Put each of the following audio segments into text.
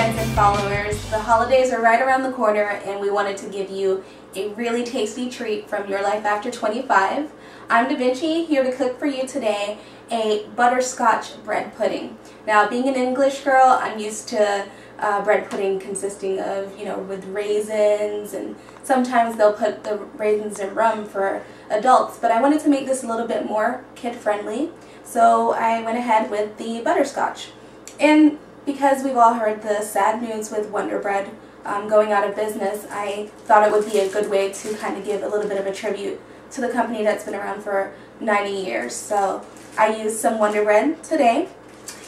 friends and followers. The holidays are right around the corner and we wanted to give you a really tasty treat from your life after 25. I'm Da Vinci, here to cook for you today a butterscotch bread pudding. Now, being an English girl, I'm used to bread pudding consisting of, with raisins, and sometimes they'll put the raisins in rum for adults, but I wanted to make this a little bit more kid-friendly, so I went ahead with the butterscotch. And because we've all heard the sad news with Wonder Bread going out of business, I thought it would be a good way to kind of give a little bit of a tribute to the company that's been around for 90 years. So I used some Wonder Bread today.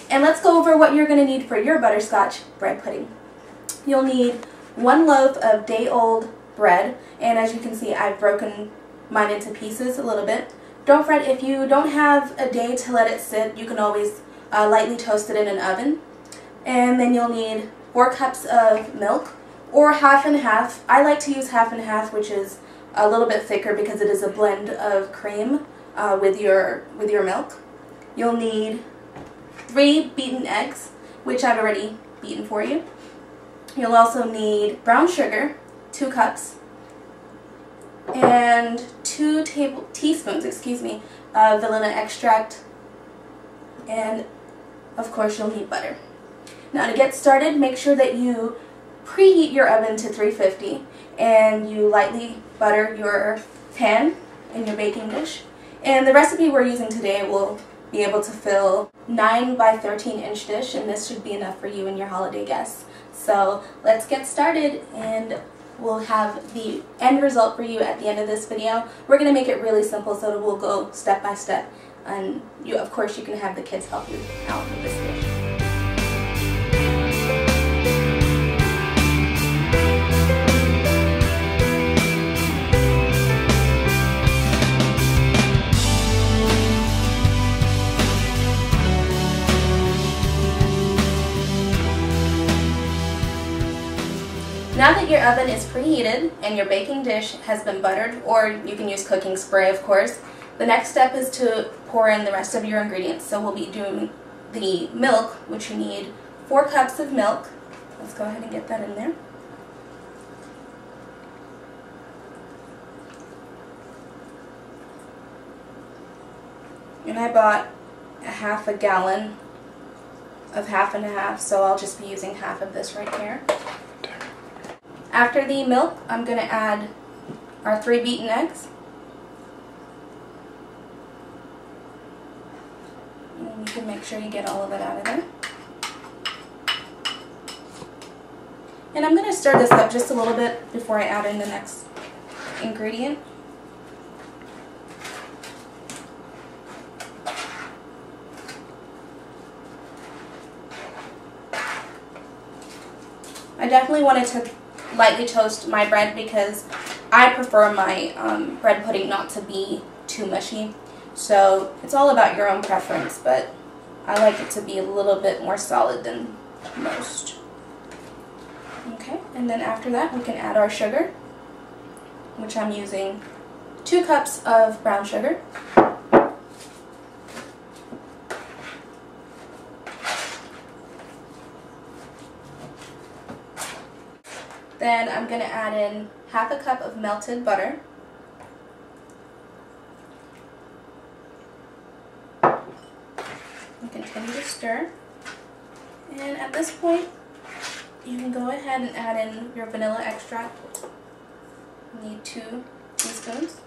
And let's go over what you're going to need for your butterscotch bread pudding. You'll need 1 loaf of day-old bread, and as you can see, I've broken mine into pieces a little bit. Don't fret if you don't have a day to let it sit, you can always lightly toast it in an oven. And then you'll need 4 cups of milk, or half and half. I like to use half and half, which is a little bit thicker because it is a blend of cream with your milk. You'll need 3 beaten eggs, which I've already beaten for you. You'll also need brown sugar, 2 cups, and 2 teaspoons of vanilla extract, and of course you'll need butter. Now, to get started, make sure that you preheat your oven to 350 and you lightly butter your pan in your baking dish. And the recipe we're using today will be able to fill 9 by 13 inch dish, and this should be enough for you and your holiday guests. So let's get started, and we'll have the end result for you at the end of this video. We're going to make it really simple, so we'll go step by step, and of course you can have the kids help you out with this dish. Now that your oven is preheated and your baking dish has been buttered, or you can use cooking spray of course, the next step is to pour in the rest of your ingredients. So we'll be doing the milk, which you need 4 cups of milk. Let's go ahead and get that in there. And I bought a half a gallon of half and half, so I'll just be using half of this right here. After the milk, I'm going to add our 3 beaten eggs. And you can make sure you get all of it out of there. And I'm going to stir this up just a little bit before I add in the next ingredient. I definitely wanted to lightly toast my bread because I prefer my bread pudding not to be too mushy. So it's all about your own preference, but I like it to be a little bit more solid than most. Okay, and then after that we can add our sugar, which I'm using 2 cups of brown sugar. Then I'm going to add in half a cup of melted butter. And continue to stir. And at this point, you can go ahead and add in your vanilla extract. You need 2 teaspoons.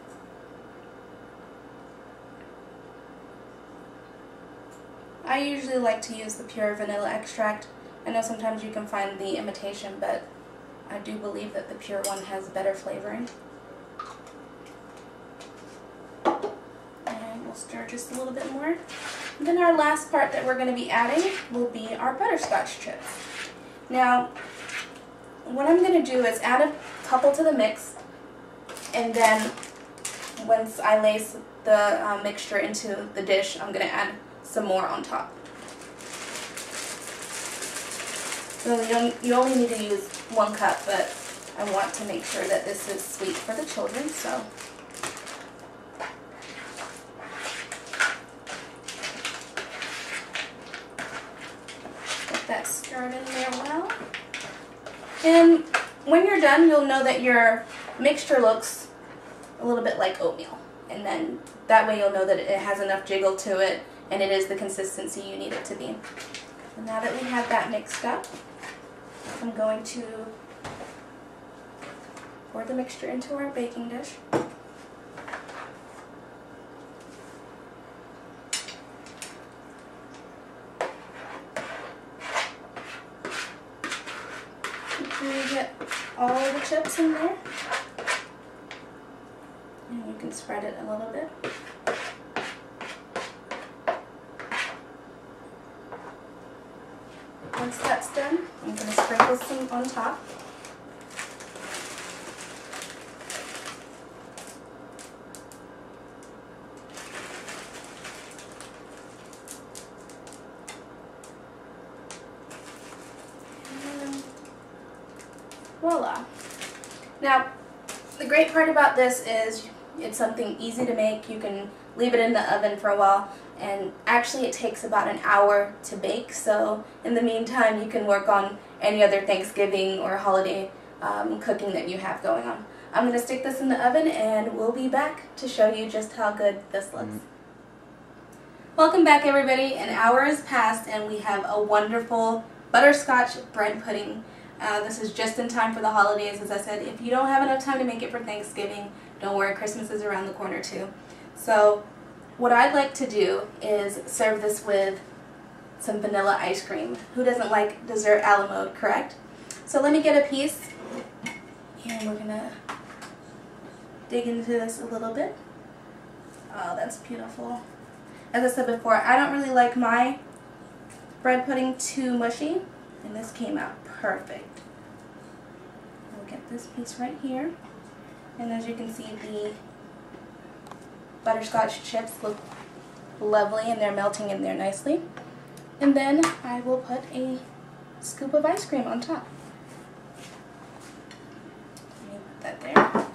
I usually like to use the pure vanilla extract. I know sometimes you can find the imitation, but I do believe that the pure one has better flavoring. And we'll stir just a little bit more. And then our last part that we're going to be adding will be our butterscotch chips. Now, what I'm going to do is add a couple to the mix, and then once I lace the mixture into the dish, I'm going to add some more on top. So you only need to use 1 cup, but I want to make sure that this is sweet for the children, so get that stirred in there well. And when you're done, you'll know that your mixture looks a little bit like oatmeal. And then that way you'll know that it has enough jiggle to it and it is the consistency you need it to be. And now that we have that mixed up, I'm going to pour the mixture into our baking dish. And you get all the chips in there. And you can spread it a little bit. Once that's done, I'm going to sprinkle some on top. And voila. Now, the great part about this is it's something easy to make. You can leave it in the oven for a while, and actually it takes about an hour to bake, so in the meantime you can work on any other Thanksgiving or holiday cooking that you have going on. I'm going to stick this in the oven and we'll be back to show you just how good this looks. Welcome back everybody. An hour has passed and we have a wonderful butterscotch bread pudding. This is just in time for the holidays. As I said, if you don't have enough time to make it for Thanksgiving, don't worry, Christmas is around the corner too. So what I'd like to do is serve this with some vanilla ice cream. Who doesn't like dessert a la mode, correct? So let me get a piece and we're gonna dig into this a little bit. Oh, that's beautiful. As I said before, I don't really like my bread pudding too mushy, and this came out perfect. We'll get this piece right here, and as you can see, the butterscotch chips look lovely and they're melting in there nicely. And then I will put a scoop of ice cream on top. Let me put that there.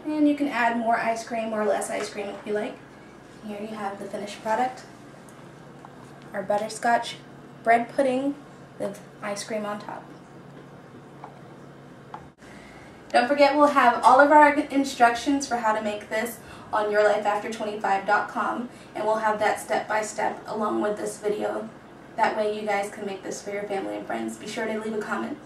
And you can add more ice cream or less ice cream if you like. Here you have the finished product. Our butterscotch bread pudding with ice cream on top. Don't forget, we'll have all of our instructions for how to make this on yourlifeafter25.com, and we'll have that step by step along with this video. That way you guys can make this for your family and friends. Be sure to leave a comment.